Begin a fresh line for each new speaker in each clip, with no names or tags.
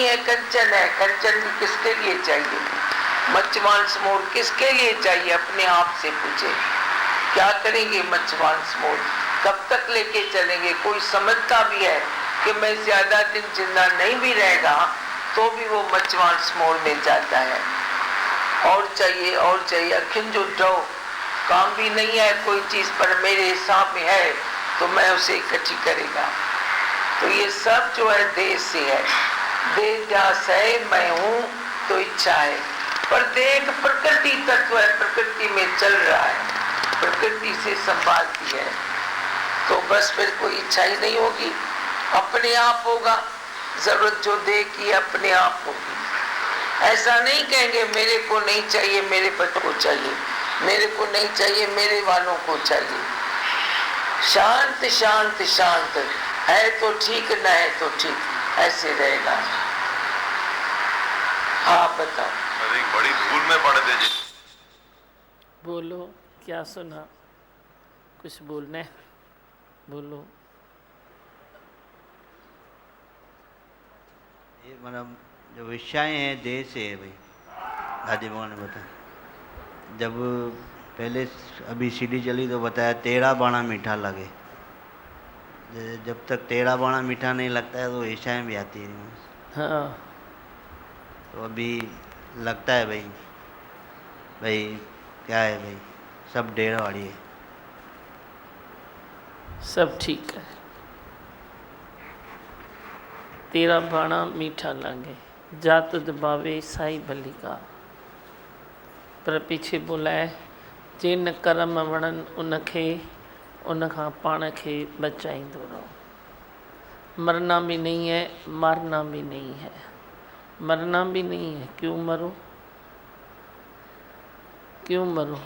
है, कंचन है, कंचन भी किसके लिए चाहिए? मच्छमांस मोर किसके लिए चाहिए? अपने आप से पूछे, क्या करेंगे मच्छमांस मोर? कब तक लेके चलेंगे? कोई समझता भी है कि मैं ज्यादा दिन जिंदा नहीं भी रहेगा तो भी वो मच्छमांस मोर में जाता है। और चाहिए और चाहिए, अखिन जो डो काम भी नहीं है कोई चीज पर मेरे हिसाब में है तो मैं उसे इकट्ठी करेगा। तो ये सब जो है देह से है। देह ध्यास है, मैं हूँ तो इच्छा है, पर देह एक प्रकृति तत्व है, प्रकृति में चल रहा है, प्रकृति से संभालती है। तो बस फिर कोई इच्छा ही नहीं होगी, अपने आप होगा। जरूरत जो देह की अपने आप होगी। ऐसा नहीं कहेंगे मेरे को नहीं चाहिए, मेरे बच्चों को चाहिए, मेरे को नहीं चाहिए, मेरे वालों को चाहिए। शांत शांत शांत है तो ठीक, न है तो ठीक, ऐसे रहेगा। हाँ बताओ।
एक बड़ी भूल में पड़ गए जी।
बोलो, क्या सुना? कुछ बोलने, बोलो।
ये मतलब जो विषय हैं देह से है भाई। दादी माँ ने बताया, जब पहले अभी सीढ़ी चली तो बताया तेरा बाणा मीठा लगे। जब तक तेरा बाणा मीठा नहीं लगता है तो विषय भी आती है।
हाँ,
तो अभी लगता है भाई, भाई क्या है भाई, सब डेरा वाड़ी है,
सब ठीक है। तेरा बाणा मीठा लागे, जात दबावे साई भली का। पर पीछे बोला है, जिन कर्म वणन उनखे उनखां पाण खे बचाईंदो रहो। मरना भी नहीं है, मारना भी नहीं है। मरना भी नहीं है, क्यों मरो? क्यों मरो?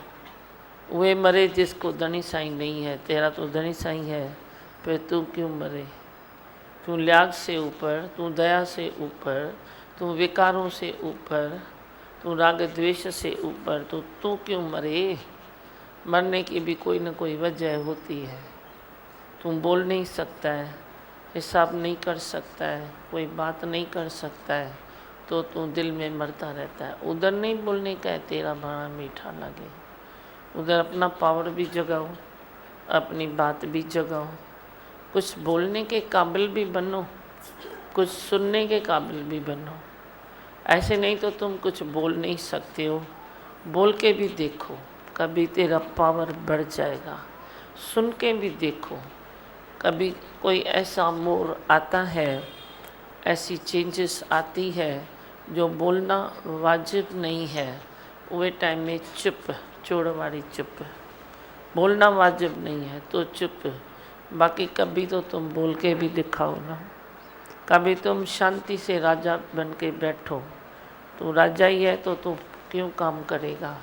वे मरे जिसको धनी साईं नहीं है। तेरा तो धनी साईं है, फिर तू क्यों मरे? तू त्याग से ऊपर, तू दया से ऊपर, तू विकारों से ऊपर, तू राग द्वेष से ऊपर, तो तू क्यों मरे? मरने की भी कोई न कोई वजह होती है। तू बोल नहीं सकता है, हिसाब नहीं कर सकता है, कोई बात नहीं कर सकता है, तो तू दिल में मरता रहता है। उधर नहीं बोलने का है तेरा बाणा मीठा लगे, उधर अपना पावर भी जगाओ, अपनी बात भी जगाओ, कुछ बोलने के काबिल भी बनो, कुछ सुनने के काबिल भी बनो। ऐसे नहीं तो तुम कुछ बोल नहीं सकते हो। बोल के भी देखो, कभी तेरा पावर बढ़ जाएगा। सुन के भी देखो, कभी कोई ऐसा मोड़ आता है, ऐसी चेंजेस आती है जो बोलना वाजिब नहीं है। वे टाइम में चुप, चोड़ वाली चुप। बोलना वाजिब नहीं है तो चुप। बाकी कभी तो तुम बोल के भी दिखाओ ना। कभी तुम शांति से राजा बन के बैठो। तू राजा ही है तो तू क्यों काम करेगा?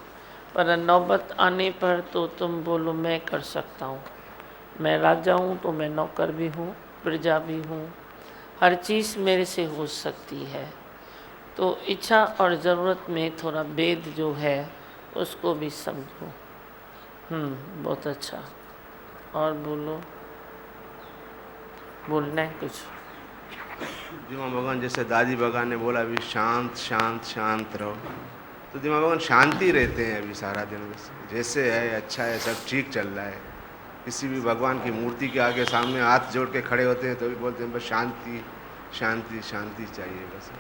पर नौबत आने पर तो तुम बोलो मैं कर सकता हूँ, मैं राजा हूँ तो मैं नौकर भी हूँ, प्रजा भी हूँ, हर चीज़ मेरे से हो सकती है। तो इच्छा और ज़रूरत में थोड़ा भेद जो है उसको भी समझो। बहुत अच्छा। और बोलो, बोलना है कुछ?
दिमा भगवान जैसे दादी भगवान ने बोला अभी शांत शांत शांत रहो, तो दिमा भगवान शांति रहते हैं अभी सारा दिन। बस जैसे है अच्छा है, सब ठीक चल रहा है। किसी भी भगवान की मूर्ति के आगे सामने हाथ जोड़ के खड़े होते हैं तो भी बोलते हैं बस शांति शांति शांति चाहिए। बस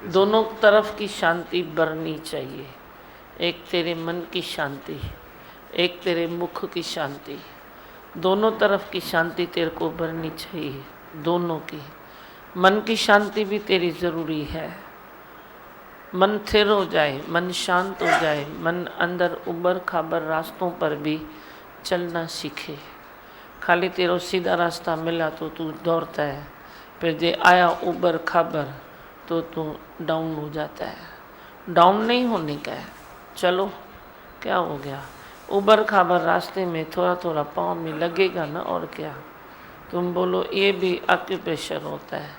दोनों तरफ की शांति बढ़नी चाहिए। एक तेरे मन की शांति, एक तेरे मुख की शांति। दोनों तरफ की शांति तेरे को बढ़नी चाहिए, दोनों की। मन की शांति भी तेरी ज़रूरी है। मन स्थिर हो जाए, मन शांत हो जाए, मन अंदर उबर खाबर रास्तों पर भी चलना सीखे। खाली तेरा सीधा रास्ता मिला तो तू दौड़ता है, फिर जे आया उबर खाबर तो तू डाउन हो जाता है। डाउन नहीं होने का है। चलो, क्या हो गया? उबर खाबर रास्ते में थोड़ा थोड़ा पाँव में लगेगा ना, और क्या। तुम बोलो ये भी एक्यूप्रेशर होता है,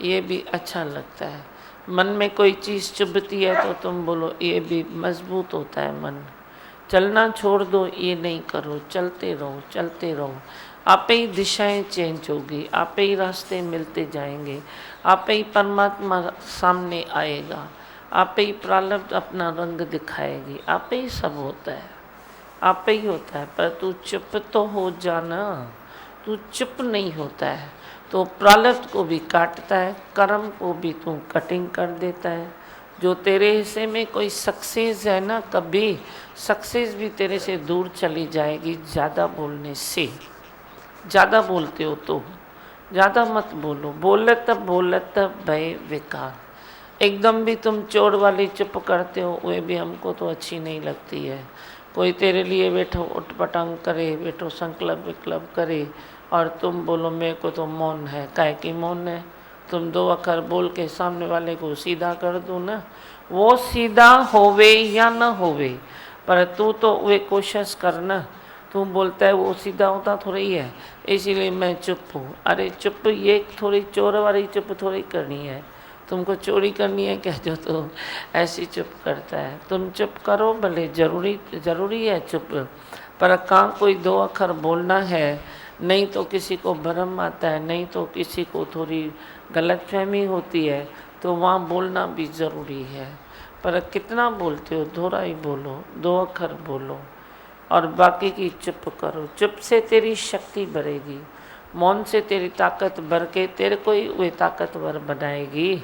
ये भी अच्छा लगता है। मन में कोई चीज़ चुभती है तो तुम बोलो ये भी मजबूत होता है मन। चलना छोड़ दो, ये नहीं करो, चलते रहो चलते रहो। आपे ही दिशाएं चेंज होगी, आपे ही रास्ते मिलते जाएंगे, आपे ही परमात्मा सामने आएगा, आपे ही प्रारब्ध अपना रंग दिखाएगी, आपे ही सब होता है, आपे ही होता है। पर तू चुप तो हो जाना, तू चुप नहीं होता है तो प्रारब्ध को भी काटता है, कर्म को भी तू कटिंग कर देता है। जो तेरे हिस्से में कोई सक्सेस है ना, कभी सक्सेस भी तेरे से दूर चली जाएगी ज़्यादा बोलने से। ज़्यादा बोलते हो तो ज़्यादा मत बोलो, बोलत भय विकार। एकदम भी तुम चोर वाली चुप करते हो, वे भी हमको तो अच्छी नहीं लगती है। कोई तेरे लिए बैठो उठपटांग करे, बैठो संकल्प विकल्प करे और तुम बोलो मेरे को तो मौन है। काहे की मौन है? तुम 2 अक्षर बोल के सामने वाले को सीधा कर दो ना, वो सीधा होवे या ना होवे, पर तू तो वे कोशिश करना। तू बोलता है वो सीधा होता थोड़ी है, इसीलिए मैं चुप हूँ। अरे चुप ये थोड़ी चोर वाली चुप थोड़ी करनी है। तुमको चोरी करनी है क्या जो तो ऐसी चुप करता है? तुम चुप करो भले, ज़रूरी है चुप, पर कहाँ कोई 2 अक्षर बोलना है, नहीं तो किसी को भ्रम आता है, नहीं तो किसी को थोड़ी गलतफहमी होती है, तो वहाँ बोलना भी ज़रूरी है। पर कितना बोलते हो? थोड़ा ही बोलो, 2 अक्षर बोलो और बाकी की चुप करो। चुप से तेरी शक्ति बढ़ेगी, मौन से तेरी ताकत बढ़ के तेरे को ही वे ताकतवर बनाएगी।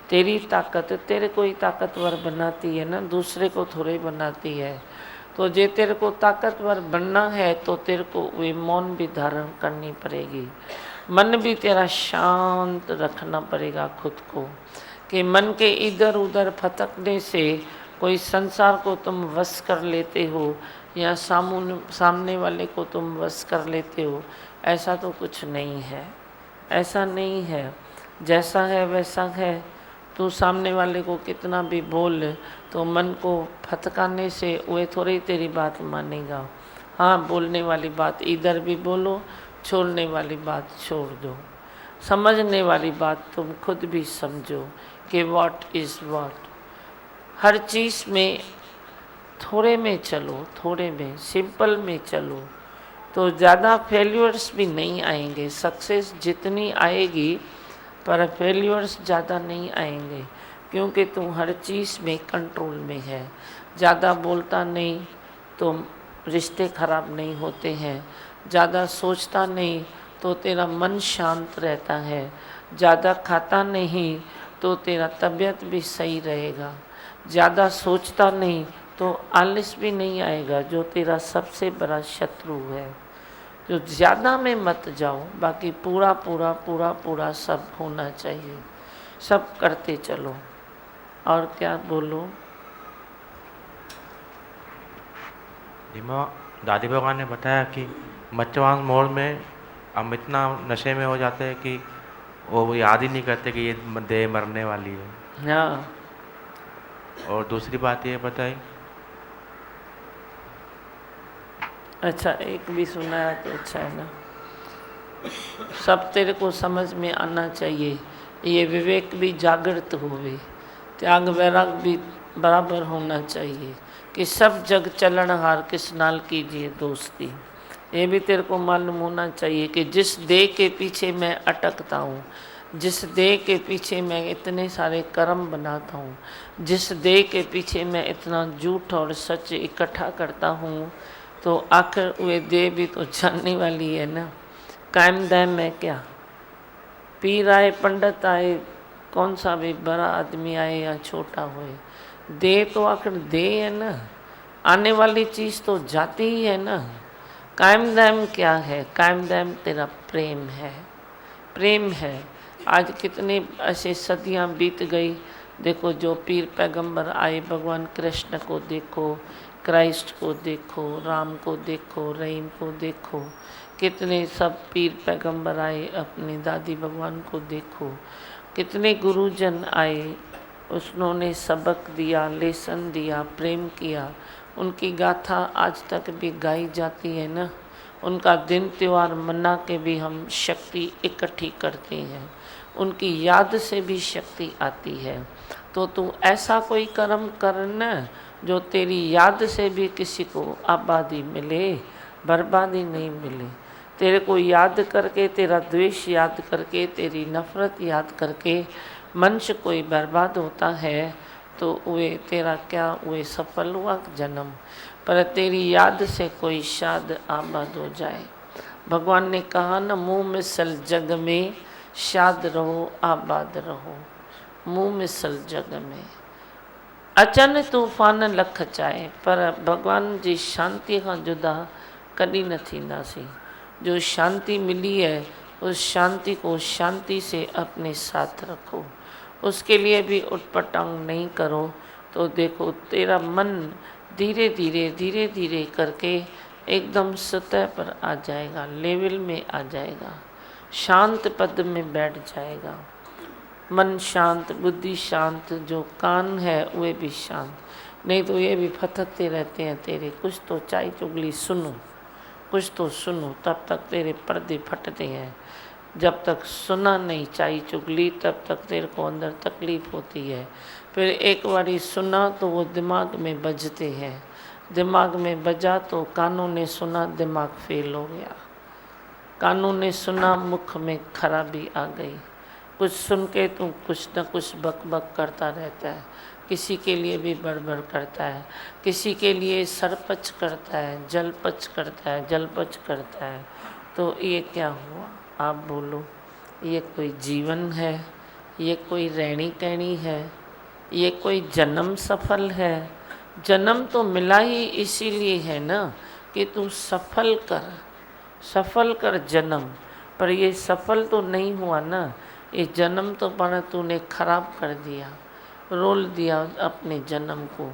तेरी ताकत तेरे को ही ताकतवर बनाती है ना, दूसरे को थोड़े बनाती है। तो जे तेरे को ताकतवर बनना है तो तेरे को वे मौन भी धारण करनी पड़ेगी, मन भी तेरा शांत रखना पड़ेगा खुद को, कि मन के इधर उधर फटकने से कोई संसार को तुम वश कर लेते हो या सामने वाले को तुम वश कर लेते हो। ऐसा तो कुछ नहीं है, ऐसा नहीं है। जैसा है वैसा है। तू सामने वाले को कितना भी बोल तो मन को फटकाने से वे थोड़ी तेरी बात मानेगा। हाँ, बोलने वाली बात इधर भी बोलो, छोड़ने वाली बात छोड़ दो, समझने वाली बात तुम खुद भी समझो कि व्हाट इज़ व्हाट। हर चीज़ में थोड़े में चलो, थोड़े में सिंपल में चलो तो ज़्यादा फेल्यूर्स भी नहीं आएंगे। सक्सेस जितनी आएगी पर फेल्यूर्स ज़्यादा नहीं आएंगे, क्योंकि तुम हर चीज़ में कंट्रोल में है। ज़्यादा बोलता नहीं तो रिश्ते खराब नहीं होते हैं, ज़्यादा सोचता नहीं तो तेरा मन शांत रहता है, ज़्यादा खाता नहीं तो तेरा तबीयत भी सही रहेगा, ज़्यादा सोचता नहीं तो आलस भी नहीं आएगा, जो तेरा सबसे बड़ा शत्रु है। जो ज़्यादा में मत जाओ, बाकी पूरा पूरा पूरा पूरा सब होना चाहिए, सब करते चलो। और क्या बोलो?
दादी भगवान ने बताया कि मच्छवान मोड़ में हम इतना नशे में हो जाते हैं कि वो याद ही नहीं करते कि ये देह मरने वाली है।
हाँ।
और दूसरी बात ये बताई।
अच्छा, एक भी सुनाया तो अच्छा है ना। सब तेरे को समझ में आना चाहिए, ये विवेक भी जागृत होवे, त्याग वैराग भी बराबर होना चाहिए कि सब जग चलन हार किस नाल कीजिए दोस्ती। ये भी तेरे को मालूम होना चाहिए कि जिस देह के पीछे मैं अटकता हूँ, जिस देह के पीछे मैं इतने सारे कर्म बनाता हूँ, जिस देह के पीछे मैं इतना झूठ और सच इकट्ठा करता हूँ, तो आखिर वे देह भी तो जानने वाली है ना। कायम दायम में क्या, पीर आए पंडित आए, कौन सा भी बड़ा आदमी आए या छोटा होए, देह तो आखिर देह है ना, आने वाली चीज़ तो जाती ही है ना। कायम दायम क्या है? कायम दायम तेरा प्रेम है, प्रेम है। आज कितने ऐसे सदियां बीत गई, देखो जो पीर पैगंबर आए, भगवान कृष्ण को देखो, क्राइस्ट को देखो, राम को देखो, रहीम को देखो, कितने सब पीर पैगंबर आए, अपनी दादी भगवान को देखो, कितने गुरुजन आए, उन्होंने सबक दिया, लेसन दिया, प्रेम किया। उनकी गाथा आज तक भी गाई जाती है ना। उनका दिन त्यौहार मना के भी हम शक्ति इकट्ठी करते हैं, उनकी याद से भी शक्ति आती है। तो तू ऐसा कोई कर्म करना जो तेरी याद से भी किसी को आबादी मिले, बर्बादी नहीं मिले। तेरे को याद करके, तेरा द्वेष याद करके, तेरी नफरत याद करके मनुष्य कोई बर्बाद होता है तो वे तेरा क्या वे सफल हुआ जन्म। पर तेरी याद से कोई शाद आबाद हो जाए। भगवान ने कहा ना, मुँह मिसल जग में शाद रहो आबाद रहो। मुँह मिसल जग में अचन तूफ़ान लख चाहे, पर भगवान जी शांति खां जुदा कॾहिं न थींदासीं। जो शांति मिली है उस शांति को शांति से अपने साथ रखो, उसके लिए भी उटपटांग नहीं करो। तो देखो तेरा मन धीरे धीरे करके एकदम सतह पर आ जाएगा, लेवल में आ जाएगा, शांत पद में बैठ जाएगा। मन शांत, बुद्धि शांत, जो कान है वे भी शांत। नहीं तो ये भी फटकते रहते हैं तेरे, कुछ तो चाय चुगली सुनो, कुछ तो सुनो, तब तक तेरे पर्दे फटते हैं। जब तक सुना नहीं चाय चुगली तब तक तेरे को अंदर तकलीफ़ होती है। फिर एक बारी सुना तो वो दिमाग में बजते हैं, दिमाग में बजा तो कानों ने सुना, दिमाग फेल हो गया। कानों ने सुना, मुख में खराबी आ गई। कुछ सुन के तू कुछ न कुछ बक बक करता रहता है, किसी के लिए भी बड़बड़ करता है, किसी के लिए सरपच करता है, जलपच करता है, जलपच करता है। तो ये क्या हुआ आप बोलो? ये कोई जीवन है? ये कोई रहनी कहनी है? ये कोई जन्म सफल है? जन्म तो मिला ही इसीलिए है ना कि तू सफल कर जन्म। पर ये सफल तो नहीं हुआ ना, ये जन्म तो पर तूने खराब कर दिया, रोल दिया अपने जन्म को।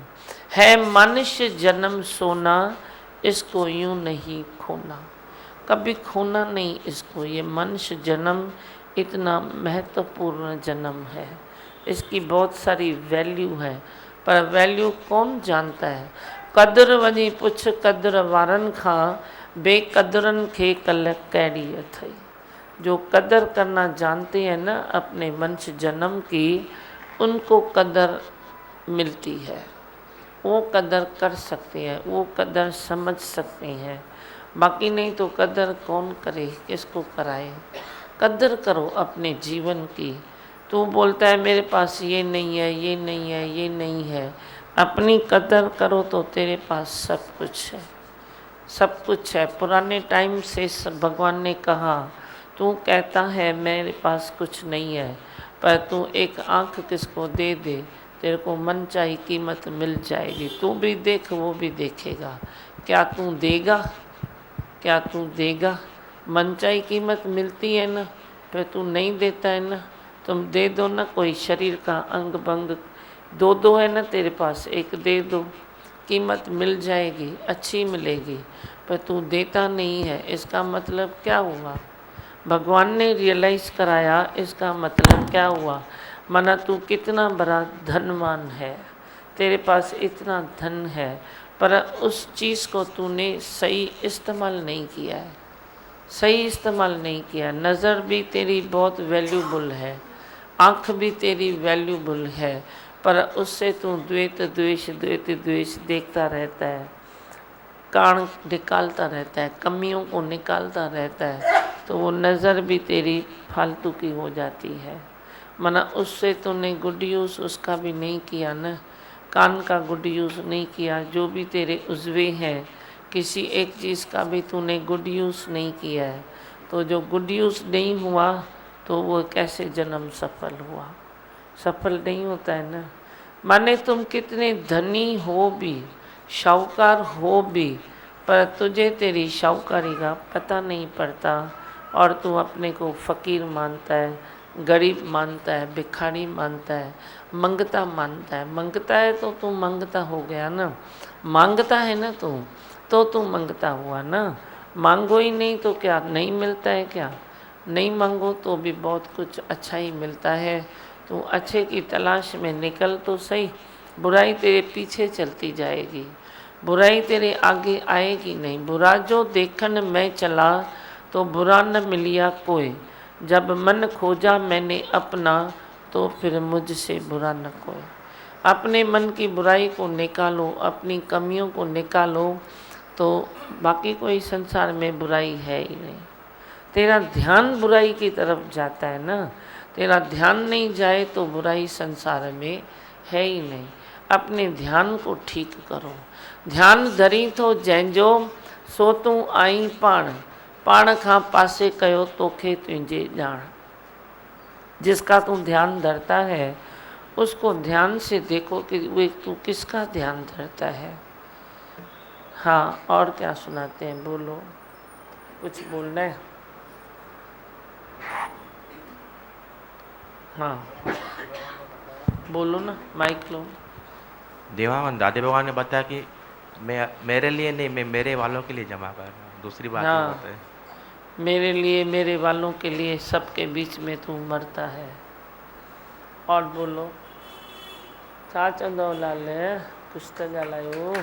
है मनुष्य जन्म सोना, इसको यूं नहीं खोना, कभी खोना नहीं इसको। ये मनुष्य जन्म इतना महत्वपूर्ण जन्म है, इसकी बहुत सारी वैल्यू है, पर वैल्यू कौन जानता है? कदर वञी पुछ कदर वारन खां, बेकदरन खे कल कैड़ी अथई। जो कदर करना जानते हैं ना अपने मनुष्य जन्म की, उनको कदर मिलती है, वो कदर कर सकते हैं, वो कदर समझ सकते हैं। बाकी नहीं तो कदर कौन करे, किसको कराए? कदर करो अपने जीवन की। तू बोलता है मेरे पास ये नहीं है, ये नहीं है, ये नहीं है, अपनी कदर करो तो तेरे पास सब कुछ है, सब कुछ है। पुराने टाइम से भगवान ने कहा, तू कहता है मेरे पास कुछ नहीं है, पर तू एक आँख किसको दे दे, तेरे को मन चाही कीमत मिल जाएगी। तू भी देख, वो भी देखेगा। क्या तू देगा? क्या तू देगा? मन चाही कीमत मिलती है ना, फिर तू नहीं देता है ना। तुम दे दो ना, कोई शरीर का अंग भंग दो है ना तेरे पास, एक दे दो, कीमत मिल जाएगी, अच्छी मिलेगी। पर तू देता नहीं है, इसका मतलब क्या हुआ? भगवान ने रियलाइज़ कराया, इसका मतलब क्या हुआ? माना तू कितना बड़ा धनवान है, तेरे पास इतना धन है, पर उस चीज़ को तूने सही इस्तेमाल नहीं किया है, सही इस्तेमाल नहीं किया। नज़र भी तेरी बहुत वैल्यूबल है, आँख भी तेरी वैल्यूबल है, पर उससे तू द्वेत द्वेष देखता रहता है, कान निकालता रहता है, कमियों को निकालता रहता है, तो वो नज़र भी तेरी फालतू की हो जाती है। माना उससे तूने गुड यूज़ उसका भी नहीं किया ना, कान का गुड यूज़ नहीं किया, जो भी तेरे उज़वे हैं, किसी एक चीज़ का भी तूने गुड यूज़ नहीं किया है। तो जो गुड यूज़ नहीं हुआ तो वो कैसे जन्म सफल हुआ? सफल नहीं होता है ना। माने तुम कितने धनी हो भी, शाहूकार हो भी, पर तुझे तेरी शाहूकारी का पता नहीं पड़ता और तू अपने को फ़कीर मानता है, गरीब मानता है, भिखारी मानता है, मंगता मानता है। मंगता है तो तू मंगता हो गया ना, मांगता है ना तो तू मंगता हुआ ना। मांगो ही नहीं तो क्या नहीं मिलता है? क्या नहीं मांगो तो भी बहुत कुछ अच्छा ही मिलता है। तू अच्छे की तलाश में निकल तो सही, बुराई तेरे पीछे चलती जाएगी, बुराई तेरे आगे आएगी नहीं। बुरा जो देखन मैं चला तो बुरा न मिलिया कोई, जब मन खोजा मैंने अपना तो फिर मुझसे बुरा न कोई। अपने मन की बुराई को निकालो, अपनी कमियों को निकालो, तो बाकी कोई संसार में बुराई है ही नहीं। तेरा ध्यान बुराई की तरफ जाता है ना। तेरा ध्यान नहीं जाए तो बुराई संसार में है ही नहीं। अपने ध्यान को ठीक करो। ध्यान धरी तो जंहिंजो सो तूं आई पाण, पाण खां पासे कयो तोखे तुंहिंजे ॼाण। जिसका तू ध्यान धरता है उसको ध्यान से देखो कि वे तू किसका ध्यान धरता है। हाँ, और क्या सुनाते हैं, बोलो, कुछ बोलना है? हाँ बोलो ना, माइक लो।
देवानंद दादी भगवान ने बताया कि मैं मेरे लिए नहीं, मैं मेरे वालों के लिए जमा कर रहा हूँ। दूसरी बात
हाँ।
ये बताए,
मेरे लिए, मेरे वालों के लिए, सबके बीच में तू मरता है। और बोलो, छा चंदो लाल कुछ तो ॻाल्हायो।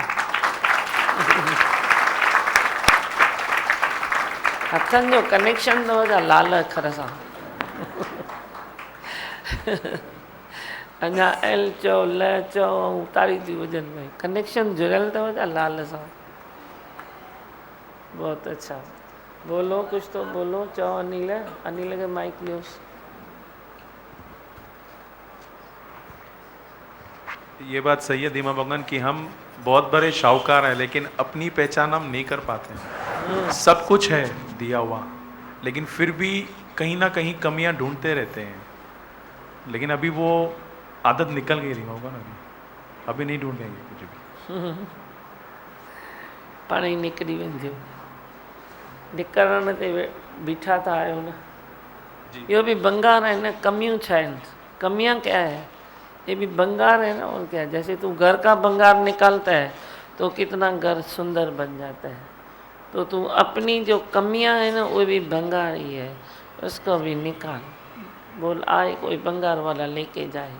हथनि जो कनेक्शन अथव छा लाल अखर सां? अञा एल चओ, ल चओ, ऐं तारी थी वॼनि भई, कनेक्शन जुड़ियल अथव छा लाल सां? बहुत अच्छा, बोलो, कुछ तो बोलो। चओ अनिल, अनिल के माइक ॾियोसि।
ये बात सही है दीमा भगवान कि हम बहुत बड़े शाहूकार हैं लेकिन अपनी पहचान हम नहीं कर पाते हैं। सब कुछ है दिया हुआ, लेकिन फिर भी कहीं ना कहीं कमियां ढूंढते रहते हैं। लेकिन अभी वो आदत निकल गई दीमा भगवान, अभी नहीं ढूंढेंगे कुछ भी।
पाण ई निकिरी वेंदियूं। निकिरण ते बीठा था आहियो न। इहो भी बंगार है ना। कमियूं छा आहिनि? कमियां क्या है? ये भी बंगार है ना, और क्या। जैसे तू घर का बंगार निकालता है तो कितना घर सुंदर बन जाता है। तो तू अपनी जो कमियां है ना, वो भी बंगार ही है, उसको भी निकाल। बोल, आए कोई बंगार वाला लेके जाए।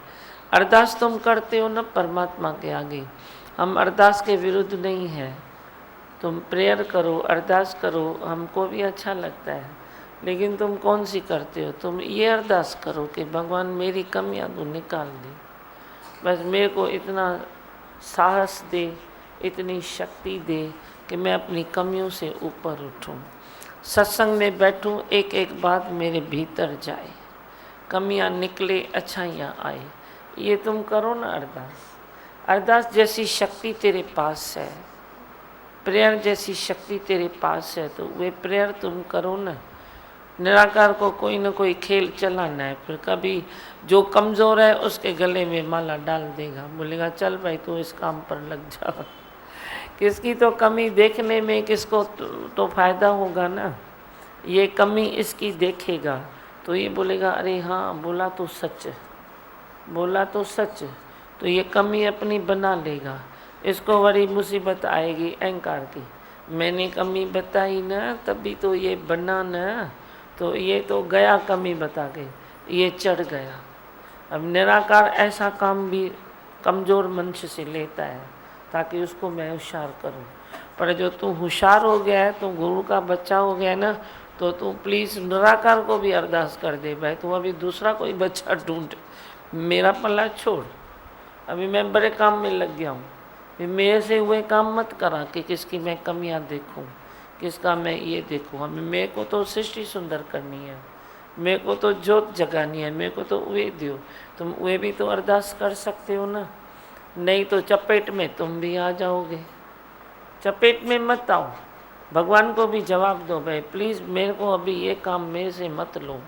अरदास तुम करते हो ना परमात्मा के आगे, हम अरदास के विरुद्ध नहीं है। तुम प्रेयर करो, अरदास करो, हमको भी अच्छा लगता है। लेकिन तुम कौन सी करते हो? तुम ये अरदास करो कि भगवान मेरी कमियां तू निकाल दे। बस मेरे को इतना साहस दे, इतनी शक्ति दे कि मैं अपनी कमियों से ऊपर उठूं। सत्संग में बैठूं, एक एक बात मेरे भीतर जाए, कमियां निकले, अच्छाइयाँ आए। ये तुम करो ना अरदास। अरदास जैसी शक्ति तेरे पास है, प्रेयर जैसी शक्ति तेरे पास है, तो वे प्रेयर तुम करो ना। निराकार को कोई ना कोई खेल चलाना है, फिर कभी जो कमज़ोर है उसके गले में माला डाल देगा, बोलेगा चल भाई तू इस काम पर लग जा। किसकी तो कमी देखने में किसको तो फायदा होगा ना। ये कमी इसकी देखेगा तो ये बोलेगा अरे हाँ बोला तो सच, बोला तो सच, तो ये कमी अपनी बना लेगा। इसको बड़ी मुसीबत आएगी अहंकार की, मैंने कमी बताई ना तभी तो ये बना ना, तो ये तो गया कमी बता के, ये चढ़ गया। अब निराकार ऐसा काम भी कमज़ोर मनुष्य से लेता है ताकि उसको मैं होशियार करूं। पर जो तू होशियार हो गया है, तू गुरु का बच्चा हो गया है ना, तो तू प्लीज़ निराकार को भी अरदास कर दे भाई तू अभी दूसरा कोई बच्चा ढूंढ, मेरा पल्ला छोड़। अभी मैं बड़े काम में लग गया हूँ, मेरे से हुए काम मत करा कि किसकी मैं कमियाँ देखूँ, किसका मैं ये देखूँ। अभी मेरे को तो सृष्टि सुंदर करनी है, मेरे को तो जोत जगानी है, मेरे को तो वे दियो। तुम वे भी तो अरदास कर सकते हो ना, नहीं तो चपेट में तुम भी आ जाओगे। चपेट में मत आओ, भगवान को भी जवाब दो भाई प्लीज़ मेरे को अभी ये काम मेरे से मत लो,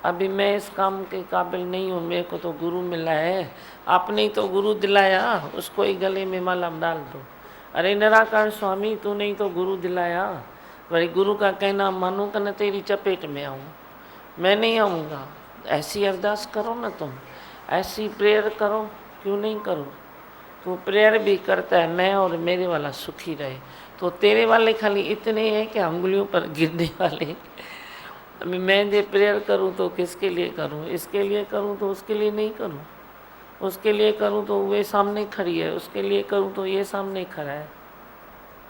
अभी मैं इस काम के काबिल नहीं हूँ, मेरे को तो गुरु मिला है, आपने ही तो गुरु दिलाया, उसको ही गले में माला डाल दो। अरे निराकार स्वामी तूने ही तो गुरु दिलाया, भाई गुरु का कहना मानूं कि न तेरी चपेट में आऊँ, मैं नहीं आऊँगा। ऐसी अरदास करो ना तुम, ऐसी प्रेयर करो, क्यों नहीं करो। तू प्रेयर भी करता है मैं और मेरे वाला सुखी रहे, तो तेरे वाले खाली इतने हैं कि उंगलियों पर गिरने वाले। अभी मैं जो प्रेयर करूं तो किसके लिए करूं, इसके लिए करूं तो उसके लिए नहीं करूं, उसके लिए करूं तो वे सामने खड़ी है, उसके लिए करूं तो ये सामने खड़ा है,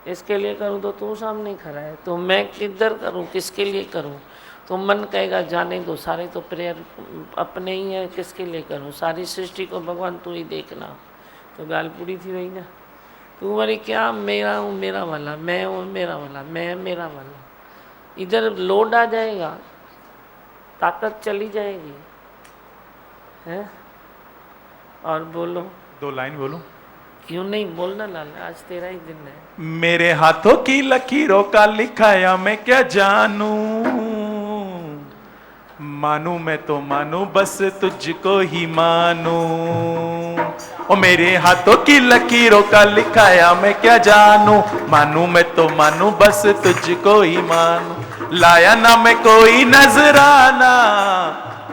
इसके लिए करूं तो तू सामने खड़ा है, तो मैं किधर करूं, किसके लिए करूं। तो मन कहेगा जाने दो, सारे तो प्रेयर अपने ही है, किसके लिए करूं, सारी सृष्टि को भगवान तू ही देखना। तो गाल पूरी थी वही ना। तू वरी क्या मेरा हूँ मेरा वाला, मैं हूँ मेरा वाला, मैं मेरा वाला। इधर लोड आ जाएगा, ताकत चली जाएगी, है? और बोलो,
2 लाइन बोलो।
क्यों नहीं बोलना लाल, आज तेरा ही दिन है।
मेरे हाथों की लकीरों का लिखाया मैं क्या जानूं, मानू मैं तो मानू बस तुझको ही मानू। ओ मेरे हाथों की लकीरों का लिखाया मैं क्या जानू, मानू मैं तो मानू बस तुझको ही मानू। लाया ना मैं कोई नजराना,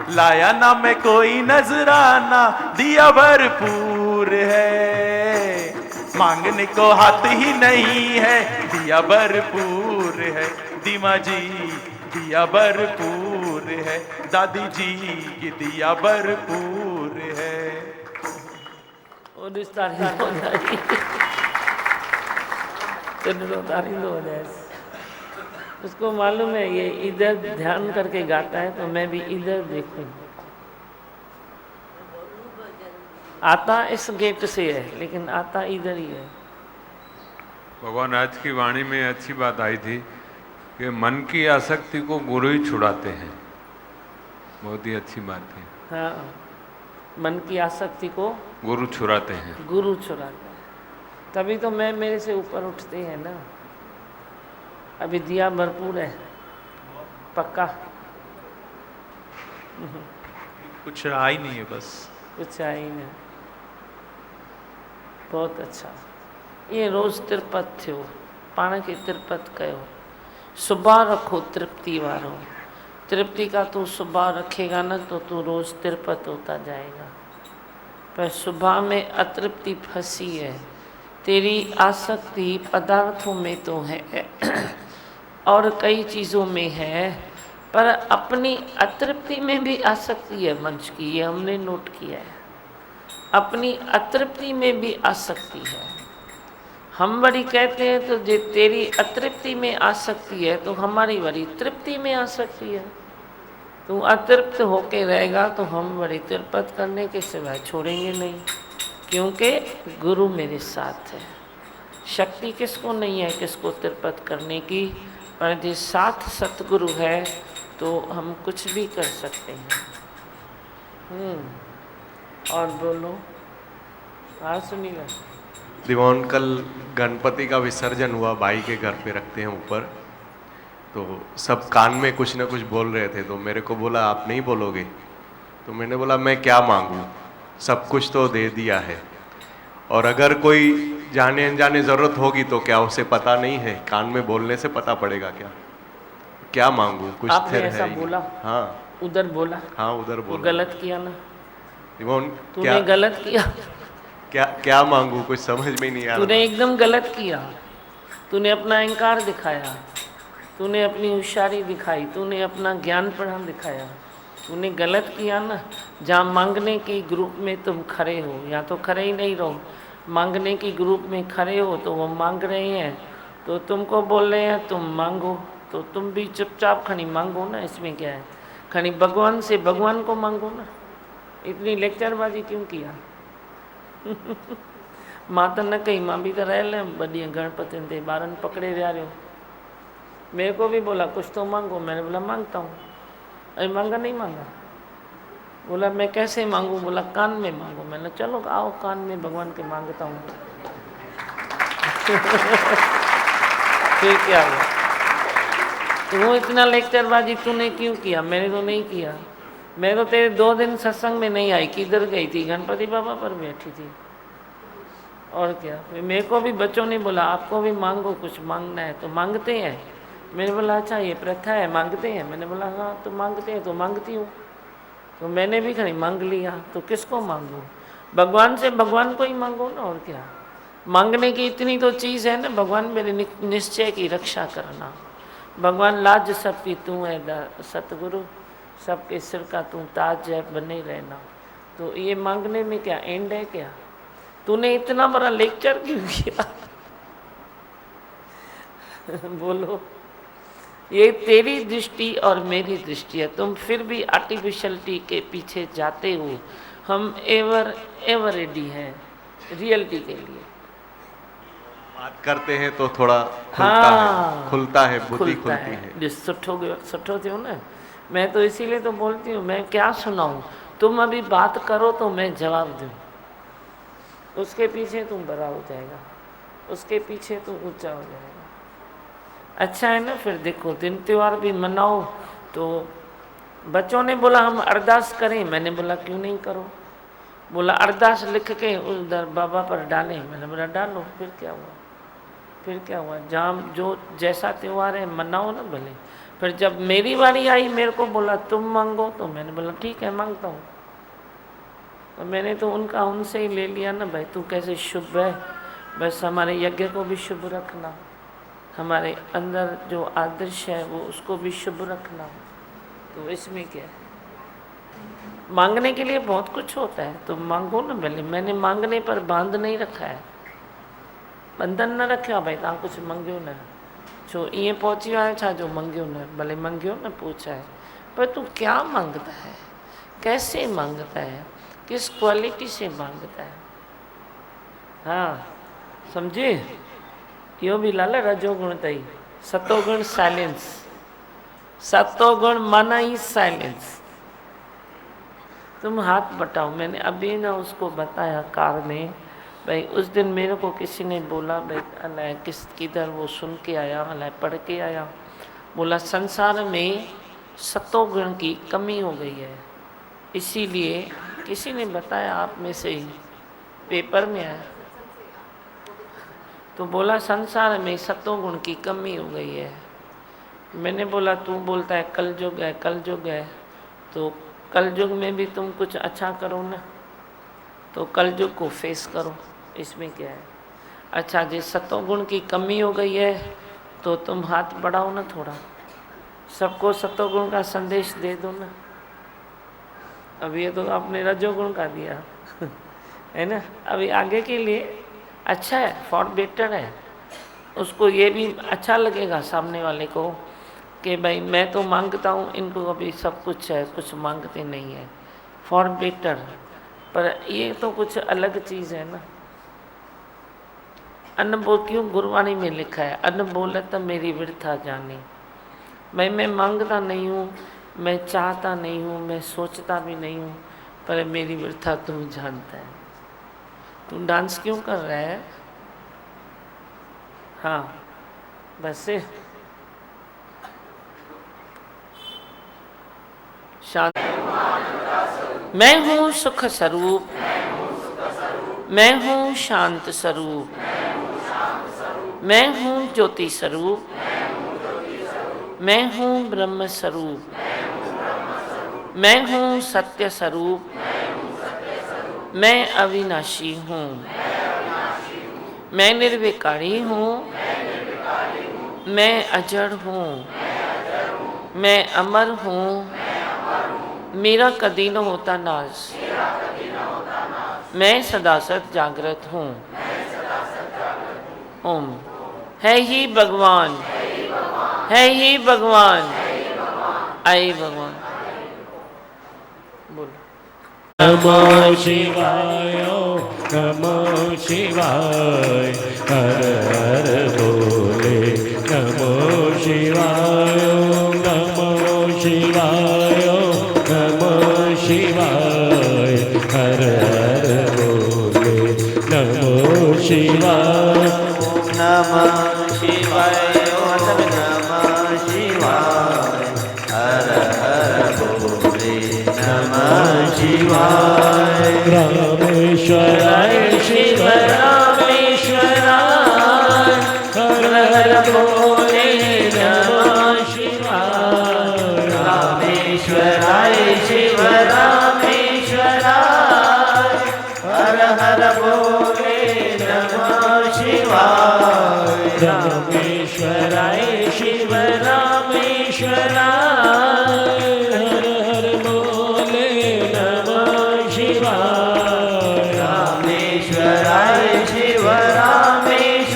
लाया ना मैं कोई नजराना, दिया भरपूर है, मांगने को हाथ ही नहीं है, दिया भरपूर है। दीमा जी दिया भरपूर है, दादी जी की दिया भरपूर है।
और इस तारीफ हो जाएगी, चलो तारीफ हो जाए। उसको मालूम है ये इधर ध्यान करके गाता है, तो मैं भी इधर देखूं। आता इस गेट से है, लेकिन आता इधर ही है।
भगवान आज की वाणी में अच्छी बात आई थी कि मन की आसक्ति को गुरु ही छुड़ाते हैं। बहुत ही अच्छी बात है।
हाँ, मन की आसक्ति को
गुरु छुड़ाते हैं।
गुरु छुड़ाते हैं, तभी तो मैं मेरे से ऊपर उठते हैं ना। अभी दिया भरपूर है, पक्का
कुछ रहा ही नहीं है, बस
कुछ आई नहीं। बहुत अच्छा, ये रोज तिरपत थियो, पाण खे तिरपत कयो, सुबह रखो तृप्ति वारो। तृप्ति का तू सुबह रखेगा ना तो तू रोज तिरपत होता जाएगा। पर सुबह में अतृप्ति फंसी है, तेरी आसक्ति पदार्थों में तो है और कई चीज़ों में है, पर अपनी अतृप्ति में भी आसक्ति है मंच की, ये हमने नोट किया है। अपनी अतृप्ति में भी आसक्ति है। हम बड़ी कहते हैं तो जे तेरी अतृप्ति में आसक्ति है तो हमारी बड़ी तृप्ति में आसक्ति है। तू अतृप्त होके रहेगा तो हम बड़ी तिरपत करने के सिवाय छोड़ेंगे नहीं, क्योंकि गुरु मेरे साथ है। शक्ति किसको नहीं है किसको तिरपत करने की, पर जो साथ सतगुरु है तो हम कुछ भी कर सकते हैं। और बोलो, हाँ सुनीला।
दीवान कल गणपति का विसर्जन हुआ, भाई के घर पे रखते हैं ऊपर, तो सब कान में कुछ ना कुछ बोल रहे थे, तो मेरे को बोला आप नहीं बोलोगे, तो मैंने बोला मैं क्या मांगूं, सब कुछ तो दे दिया है, और अगर कोई जाने अनजाने ज़रूरत होगी तो क्या उसे पता नहीं है, कान में बोलने से पता पड़ेगा क्या, क्या मांगूं, कुछ
आपने
स्थिर
ऐसा
है ही नहीं।
बोला?
हाँ
उधर बोला?
हाँ उधर
वो
बोला।
गलत किया ना
दीवान
तूने,
क्या
गलत किया।
क्या क्या मांगूं, कुछ समझ में नहीं आ रहा।
तूने एकदम गलत किया, तूने अपना अहंकार दिखाया, तूने अपनी होशियारी दिखाई, तूने अपना ज्ञान पढ़ान दिखाया, तूने गलत किया ना। जहाँ मांगने के ग्रुप में तुम खड़े हो, या तो खड़े ही नहीं रहो, मांगने के ग्रुप में खड़े हो तो वो मांग रहे हैं तो तुमको बोल रहे हैं तुम मांगो, तो तुम भी चुपचाप खड़ी मांगो ना, इसमें क्या है। खड़ी भगवान से भगवान को मांगो ना, इतनी लेक्चरबाजी क्यों किया। मां तो न कही, मां भी तो रहियल बड़ी गणपति ते ॿारनि पकड़े विहारियो। मेरे को भी बोला कुछ तो मांगो, मैंने बोला मांगता हूँ। अरे मांगा नहीं मांगा, बोला मैं कैसे मांगू, बोला कान में मांगो। मैंने चलो आओ कान में भगवान के मांगता हूँ। फिर क्या हुआ, तू इतना लेक्चरबाजी तूने क्यों किया, मैंने तो नहीं किया। मैं तो तेरे 2 दिन सत्संग में नहीं आई, किधर गई थी, गणपति बाबा पर बैठी थी और क्या। मेरे को भी बच्चों ने बोला आपको भी मांगो, कुछ मांगना है तो मांगते हैं। मैंने बोला अच्छा ये प्रथा है, मांगते हैं। मैंने बोला हाँ तो मांगते हैं तो मांगती हूँ, तो मैंने भी खड़ी मांग लिया। तो किसको मांगो, भगवान से भगवान को ही मांगो ना, और क्या। मांगने की इतनी तो चीज़ है ना, भगवान मेरे निश्चय की रक्षा करना। भगवान लाज सबकी तू है सतगुरु, सबके सिर का तू ताज है, बने रहना। तो ये मांगने में क्या एंड है क्या। तूने इतना बड़ा लेक्चर क्यों किया। बोलो, ये तेरी दृष्टि और मेरी दृष्टि है, तुम फिर भी आर्टिफिशियलिटी के पीछे जाते हो। हम एवर रेडी हैं रियलिटी के लिए।
बात करते हैं तो थोड़ा खुलता है, खुलता है, बुद्धि
खुलता
खुलती है।
जिस सुठो थियो ना, मैं तो इसीलिए तो बोलती हूँ, मैं क्या सुनाऊँ, तुम अभी बात करो तो मैं जवाब दूँ, उसके पीछे तुम बड़ा हो जाएगा, उसके पीछे तुम ऊंचा हो जाएगा। अच्छा है ना। फिर देखो दिन त्योहार भी मनाओ। तो बच्चों ने बोला हम अरदास करें, मैंने बोला क्यों नहीं करो। बोला अरदास लिख के उधर बाबा पर डालें, मैंने बोला डालो, फिर क्या हुआ, फिर क्या हुआ। जहाँ जो जैसा त्यौहार है मनाओ ना भले। फिर जब मेरी बारी आई, मेरे को बोला तुम मांगो, तो मैंने बोला ठीक है मांगता हूँ। तो मैंने तो उनका उनसे ही ले लिया ना, भाई तू कैसे शुभ है, बस हमारे यज्ञ को भी शुभ रखना, हमारे अंदर जो आदर्श है वो उसको भी शुभ रखना। तो इसमें क्या है, मांगने के लिए बहुत कुछ होता है, तो मांगो ना भले। मैंने मांगने पर बांध नहीं रखा है, बंधन न रखा भाई, तव्हां कुछ मंगियो न, छो ईअं पहुची विया आहियो छा जो मंगियो न, भले मंगियो न पूछा है, पर तू क्या मांगता है, कैसे मांगता है, किस क्वालिटी से मांगता है। हाँ समझे, इहो भी लाल रजोगुण अथई, सतोगुण साइलेंस, सतोगुण माना ही साइलेंस। तुम हाथ बटाओ। मैंने अभी ना उसको बताया कार में, भाई उस दिन मेरे को किसी ने बोला, भाई अलाए किधर वो सुन के आया, अलाए पढ़ के आया, बोला संसार में सतोगुण की कमी हो गई है, इसीलिए किसी ने बताया, आप में से ही पेपर में आया, तो बोला संसार में सतोगुण की कमी हो गई है। मैंने बोला तू बोलता है कल युग है, कल युग है, तो कल युग में भी तुम कुछ अच्छा करो ना, तो कल युग को फेस करो, इसमें क्या है। अच्छा जी सतोगुण की कमी हो गई है तो तुम हाथ बढ़ाओ ना थोड़ा, सबको सतोगुण का संदेश दे दो ना। अब ये तो आपने रजोगुण का दिया है ना, अभी आगे के लिए अच्छा है, फॉर बेटर है, उसको ये भी अच्छा लगेगा सामने वाले को कि भाई मैं तो मांगता हूँ, इनको अभी सब कुछ है, कुछ मांगते नहीं है, फॉर बेटर। पर ये तो कुछ अलग चीज़ है ना। अन्न बोल, क्यों गुरबाणी में लिखा है, अन्न बोलत मेरी वृथा जानी। भाई मैं मांगता नहीं हूँ, मैं चाहता नहीं हूँ, मैं सोचता भी नहीं हूँ, पर मेरी वृथा तुम जानता है। तुम डांस क्यों कर रहा है? हाँ बस शांत। मैं हूँ सुख स्वरूप, मैं हूँ शांत स्वरूप, मैं हूँ ज्योति स्वरूप, मैं हूँ ब्रह्म स्वरूप, मैं हूँ सत्य स्वरूप, मैं अविनाशी हूँ, मैं निर्विकारी हूँ, मैं अजड़ हूँ, मैं अमर हूँ, मेरा कदी न होता नाश, मैं सदा सत जागृत हूँ। ओम है ही भगवान, है ही भगवान, आए भगवान। बोलो
नमो शिवाय, नमो शिवाय, हर हर बोले, नमो शिवाय, नमो शिवाय, नमो शिवाय, हर हर बोले, नमो शिवाय,
नमः शिवाय, नमः शिवाय, हर हर बोले, नमः शिवाय,
रामेश्वराय शिव रामेश्वराय, हर हर बोले, नमः शिवाय,
रामेश्वराय शिव रामेश्वराय, हर हर बोले, नमः शिवाय,
रामेश्वराय शिव रामेश्वराय, हर हर बोले, नमः शिवाय,
रामेश्वराय शिव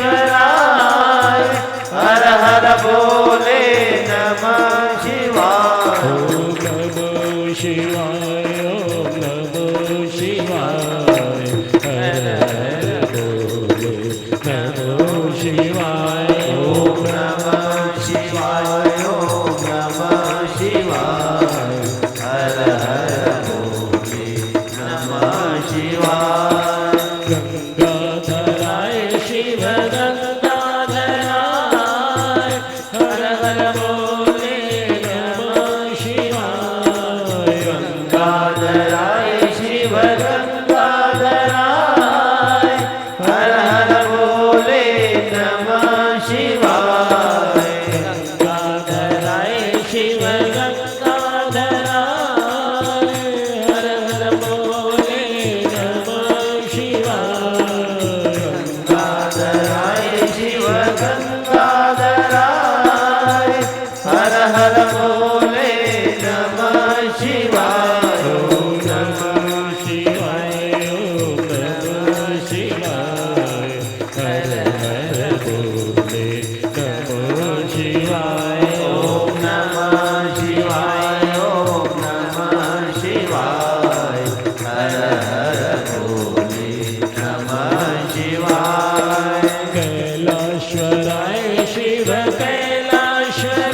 रामेश्वराय, हर हर बोले, नमः शिवाय।
ओम नमो शिवाय, ओम नमो शिवाय, हर हर बोले, नमो शिवाय ओम नमः शिवाय ओम नमः शिवाय हर हर भोले नमः शिवाय गंगाधराय शिव गंगाधराय हर हर भोले नमः शिवाय गंगाधराय शिव गंगाधराय हर हर भोले नमः शिवाय गंगाधराय शिव गंगाधराय हर हर भोले नमः शिवाय गंगाधराय शिव गंगाधराय हर हर भोले नमः शिवाय ओम नमः शिवाय ओम नमः शिवाय हर हर भोले नमः शिवाय ओम नमः शिवाय ओम नमः शिवाय हर हर भोले नमः शिवाय कैलाश्वराय शिव कैलाश्वराय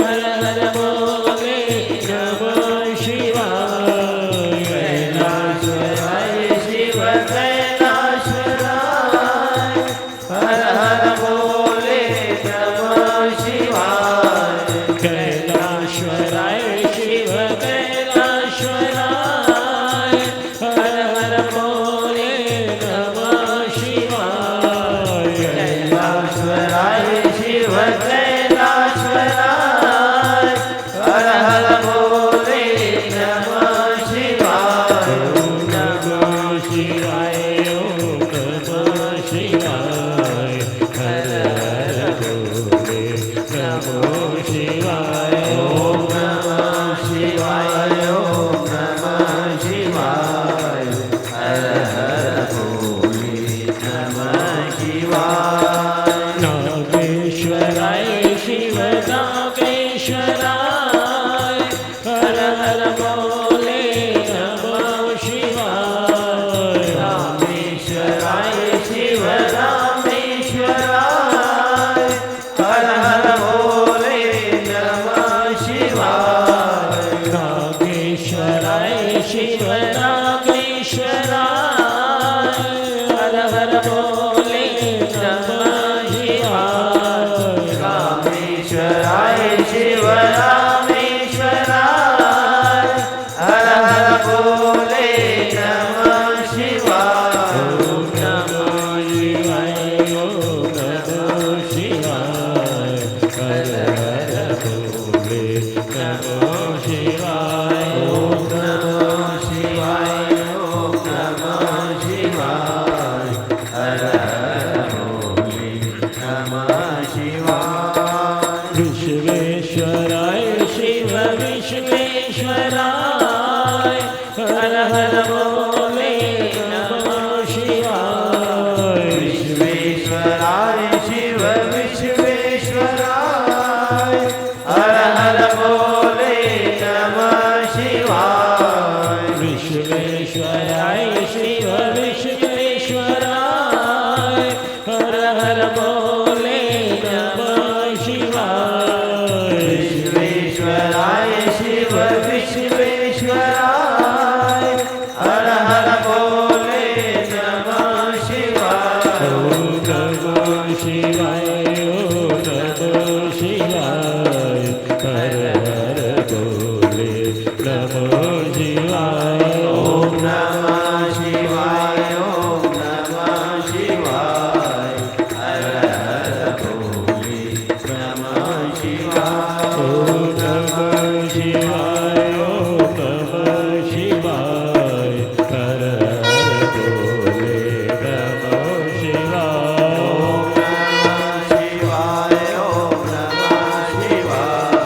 हर हर भोले नमः शिवाय कैलाश्वराय शिव कैलाश्वराय हर हर भोले नमः शिवाय कैलाश्वराय शिव कैलाश्वराय हर हर भोले नमः शिवाय कैलाश्वराय शिव कैलाश्वराय हर हर भोले नमः शिवाय ओम नमः शिवाय ओम नमः शिवाय हर हर भोले नमः शिवाय ओम नमः शिवाय ओम नमः शिवाय हर हर भोले नमः शिवाय नागेश्वराय शिव नागेश्वराय हर हर भोले नमः शिवाय रामेश्वराय शिव रामेश्वराय हर हर भोले नमः शिवाय नागेश्वराय शिव नागेश्वराय हर हर भोले नमः शिवाय रामेश्वराय शिव रामेश्वराय हर हर भोले नमः शिवाय ओम नमः शिवाय ओम नमः शिवाय हर हर भोले नमः शिवाय ओम नमः शिवाय ओम नमः शिवाय हर हर भोले नमः शिवाय विश्वेश्वराय शिव विश्वेश्वराय हर हर भोले नमः शिवाय विश्वेश्वराय शिव विश्वेश्वराय हर हर भोले नमः शिवाय विश्वेश्वराय शिव विश्वेश्वराय हर हर भोले नमः शिवाय विश्वेश्वराय शिव विश्वेश्वराय हर हर भोले नमः शिवाय ओम नमः शिवाय ओम नमः शिवाय हर हर भोले नमः शिवाय ओम नमः शिवाय ओम नमः शिवाय हर हर भोले नमः शिवाय ओम नमः शिवाय ओम नमः शिवाय हर हर भोले नमः शिवाय ओम नमः शिवाय ओम नमः शिवाय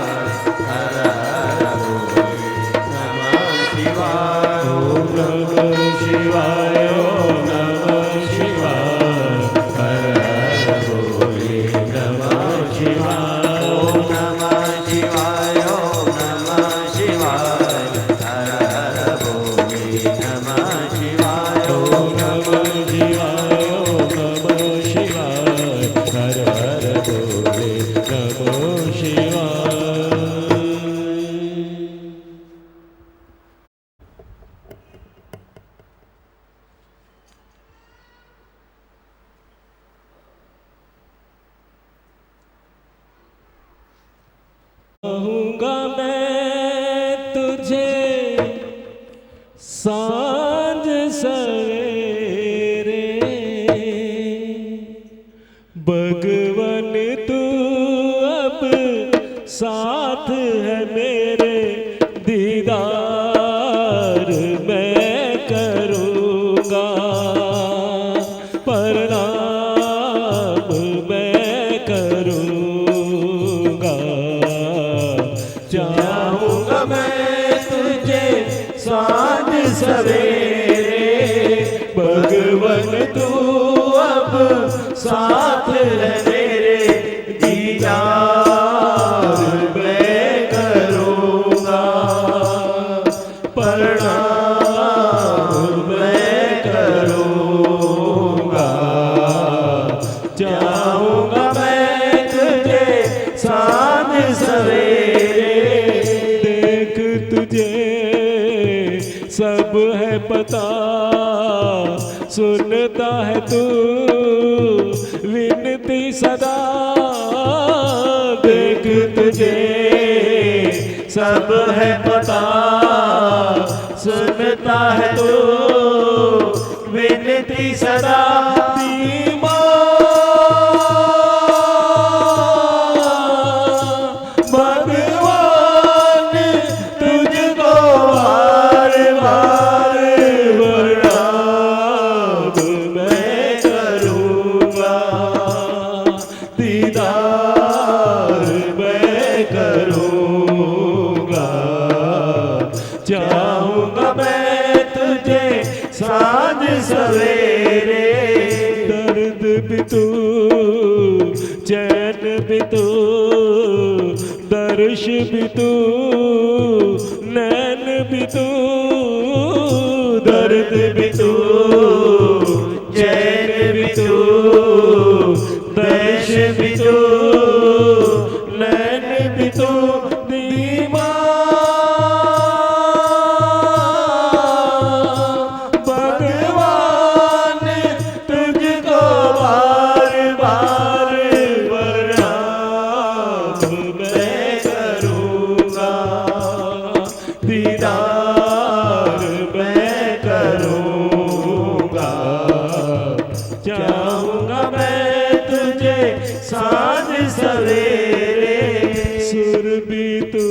हर हर भोले नमः शिवाय ओम नमः शिवाय ओम कहूँगा मैं तुझे सांझ सवेरे, भगवन तू अब साथ है मेरे, दीदार मैं करूँगा, प्रणाम मैं करूँगा। चाहूँगा मैं तुझे सांझ सवेरे, भगवन तू अब साथ है मेरे, दीदार मैं करूँगा, प्रणाम मैं करूँगा। चाहूँगा मैं तुझे सांझ सवेरे, देख तुझे सब है पता, सुनता है तू विनती सदा, देख तुझे सब है पता, सुनता है तू विनती सदा। भगवान तुझको बार बार प्रणाम मैं करूँगा, दीदार मैं करूँगा। चाहूँगा मैं तुझे सांझ सवेरे, दर्द भी तू चैन भी तू, दर्श भी तू नैन भी तू, दर्द भी तू चैन भी तू, दर्श भी तू नैन भी तू। भगवान तुझको बार बार प्रणाम मैं करूँगा, दीदार मैं करूँगा। चाहूँगा मैं तुझे सांझ सवेरे, सुर भी तू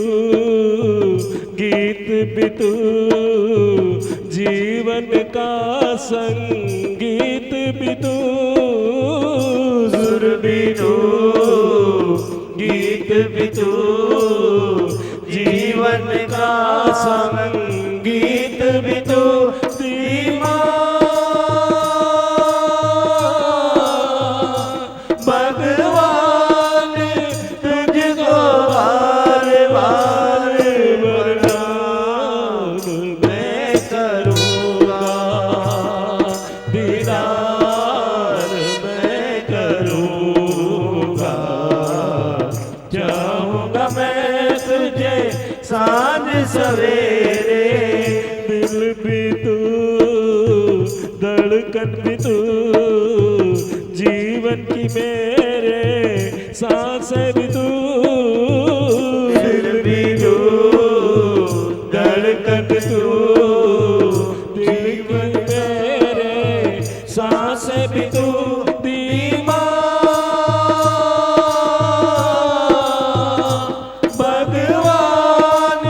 गीत भी तू, जीवन का संगीत भी तू, सुर भी तू गीत भी तू, जीवन का संगीत भी तू। भगवान तुझको बार बार प्रणाम मैं करूँगा, दीदार मैं करूँगा। चाहूँगा मैं तुझे सांझ सवेरे, दिल भी तू धड़कन भी तू, जीवन की मेरे सांसें भी तू, दिल भी तू धड़कन तू, जीवन मेरे सांसें भी तू। भगवान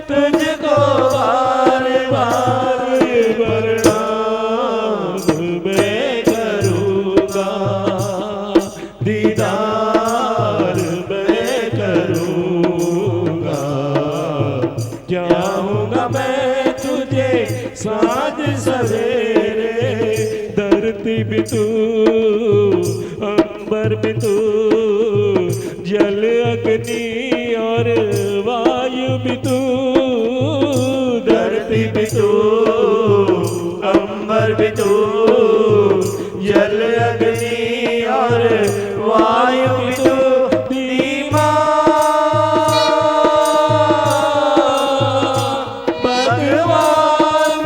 तुझको बार बार प्रणाम मैं करूँगा, दीदार मैं करूँगा। चाहूँगा मैं तुझे सांझ सवेरे, धरती भी तू अंबर भी तू, जल अग्नि और वायु भी तू, धरती भी तू अंबर भी तू, जल अग्नि और वायु भी तू। भगवान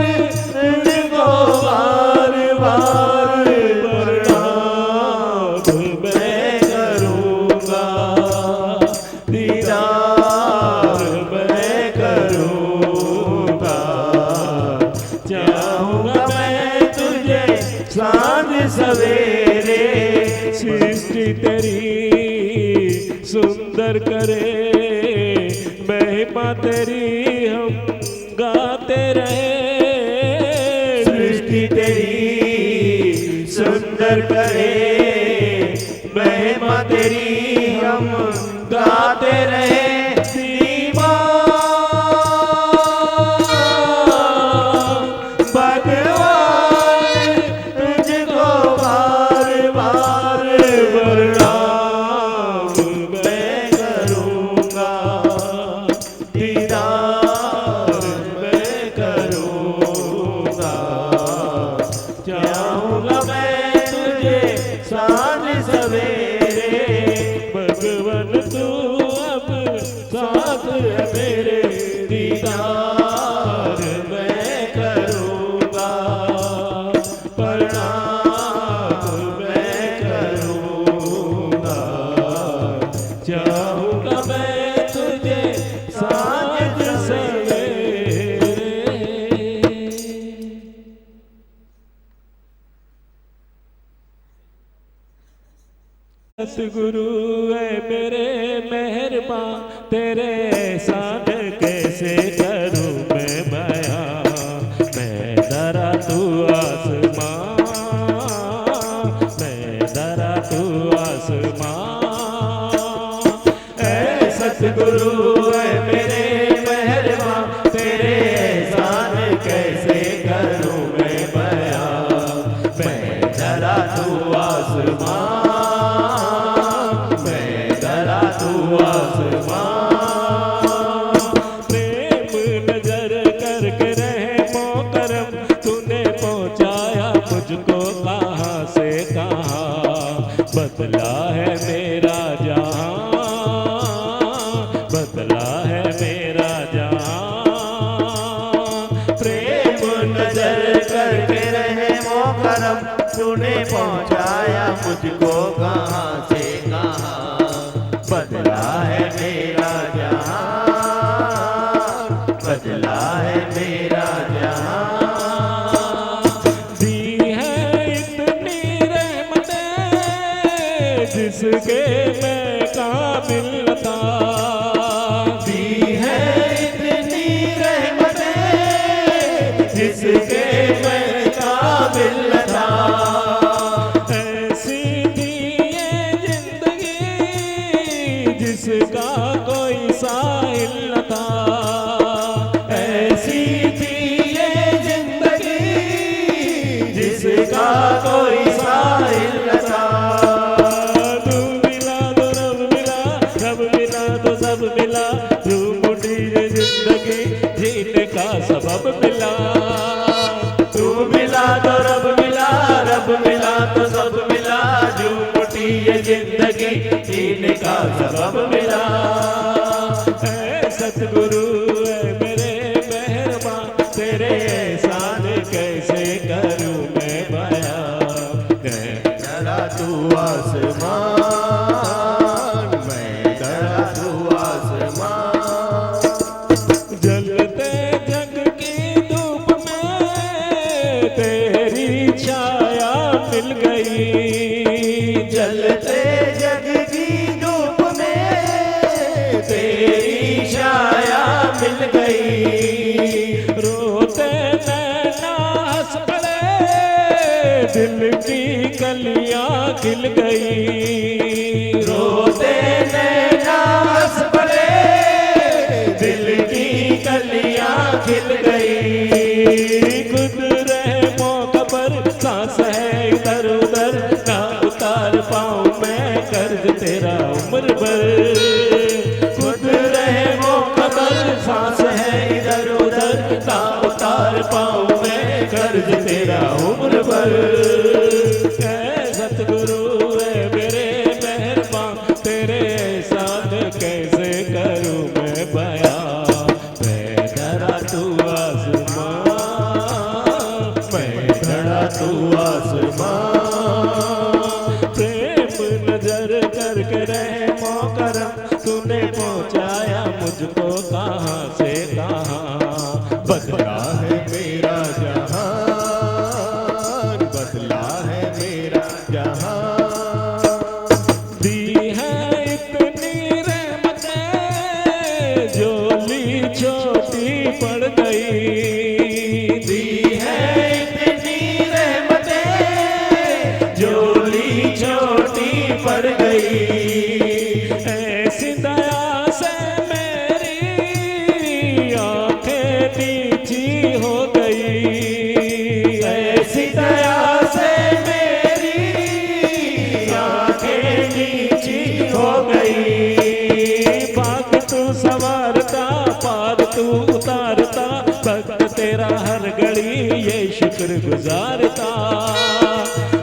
तुझको बार बार प्रणाम मैं करूँगा, दीदार सांझ सवेरे सृष्टि तेरी सुंदर करे, महिमा तेरी हम गाते रहे। सृष्टि तेरी सुंदर करे, महिमा तेरी हम गाते रहे। सतगुरु है मेरे मेहरबान, तेरे एहसान कैसे करूं मैं बयां। मैं धरा तू आसमां, मैं धरा तू आसमां। ऐ सतगुरु है मेरे मेहरबान, तेरे एहसान कैसे करूं मैं बयां। मैं धरा तू आसमां, बदला है मेरा जहां, बदला है मेरा जहां। प्रेम नजर करके रहे मोहरम, तूने पहुंचाया मुझको कहां से कहां। बदला है मेरा जहां, बदला है मेरा जहां। जिसके मैं काबिल था, दी है इतनी रहमतें जिसके मैं काबिल था। ऐसी थी ये जिंदगी जिसका कोई साहिल न था। ऐसी थी ये जिंदगी जिसका कोई साहिल न था। सबब मिला, तू मिला तो रब मिला, रब मिला तो सब मिला। जो मुठी ये जिंदगी जीने का सबब मिला। ऐ सतगुरु है मेरे मेहरबान, तेरे एहसान कैसे करूं मैं बयां। धरा तू आसमान, मैं धरा तू आसमान। मिल गई जलते जग की धूप में, तेरी छाया मिल गई। रोते नैना हंस पड़े, दिल की कलियां खिल गई। रोते नैना हंस पड़े, दिल की कलियां खिल गई। खुद रहे मौका पर सांस है इधर उधर, ना उतार पाऊं मैं कर्ज तेरा उम्र भर। खुद रहे मौका पर सांस है इधर उधर, ना उतार पाऊं मैं कर्ज तेरा उम्र भर। सतगुरु है मेरे मेहरबान, तेरे एहसान कैसे करूं मैं बयां। मैं धरा तू आसमां, मैं धरा तू आसमां। प्रेम नजर करके रहे मोहकरम, तूने पहुंचाया मुझको कहां से कहां। बदला है मेरा जहान, बदला है मेरा जहां। दी है इतनी रहमतें झोली छोटी पड़ गई। दी है इतनी रहमतें झोली छोटी पड़ गई। ऐसी दया से मेरी आंखें नीची हो गई। ऐसी दया से मेरी आंखें नीची हो गई। भाग तू संवारता पार तू उतारता भक्त तेरा हर घड़ी ये शुक्र गुजारता।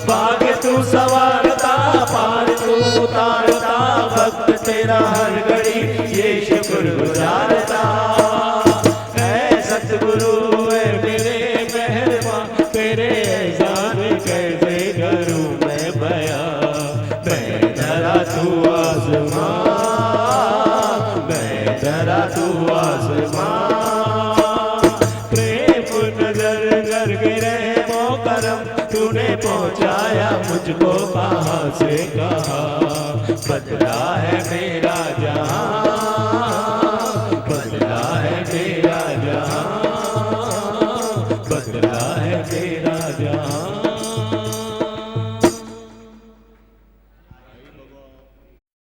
भाग तू संवारता पार तू उतारता भक्त तेरा हर घड़ी ये शुक्र गुजारता। ऐ सतगुरु ऐ मेरे मेहरबान तेरे एहसान कैसे करूं मैं बयां। मैं धरा तू आसमान मैं धरा तू आसमान। प्रेम नजर कर गिरे वो करम तूने पहुंचाया मुझको कहां से कहां। बदला है मेरा